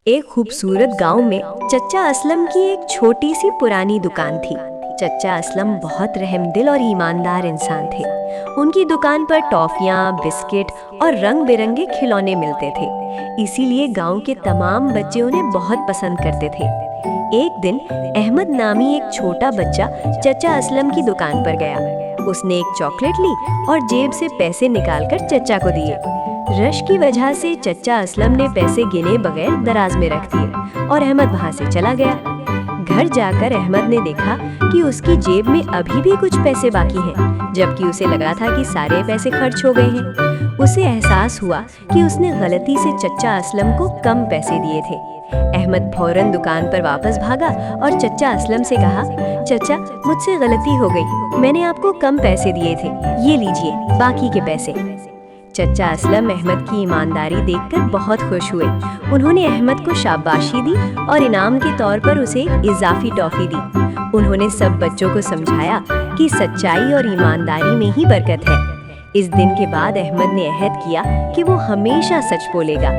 ایک خوبصورت گاؤں میں چچا اسلم کی ایک چھوٹی سی پرانی دکان تھی۔ چچا اسلم بہت رحم دل اور ایماندار انسان تھے۔ ان کی دکان پر ٹافیاں، بسکٹ اور رنگ برنگے کھلونے ملتے تھے، اسی لیے گاؤں کے تمام بچے انہیں بہت پسند کرتے تھے۔ ایک دن احمد نامی ایک چھوٹا بچہ چچا اسلم کی دکان پر گیا۔ اس نے ایک چاکلیٹ لی اور جیب سے پیسے نکال کر چچا کو دیے۔ رش کی وجہ سے چچا اسلم نے پیسے گنے بغیر دراز میں رکھ دیے اور احمد وہاں سے چلا گیا۔ گھر جا کر احمد نے دیکھا کہ اس کی جیب میں ابھی بھی کچھ پیسے باقی ہیں، جبکہ اسے لگا تھا کہ سارے پیسے خرچ ہو گئے ہیں۔ اسے احساس ہوا کہ اس نے غلطی سے چچا اسلم کو کم پیسے دیے تھے۔ احمد فوراً دکان پر واپس بھاگا اور چچا اسلم سے کہا، چچا مجھ سے غلطی ہو گئی، میں نے آپ کو کم پیسے دیے تھے، یہ لیجئے باقی کے پیسے۔ چچا اسلم احمد کی ایمانداری دیکھ کر بہت خوش ہوئے۔ انہوں نے احمد کو شاباشی دی اور انعام کے طور پر اسے اضافی ٹافی دی۔ انہوں نے سب بچوں کو سمجھایا کہ سچائی اور ایمانداری میں ہی برکت ہے۔ اس دن کے بعد احمد نے عہد کیا کہ وہ ہمیشہ سچ بولے گا۔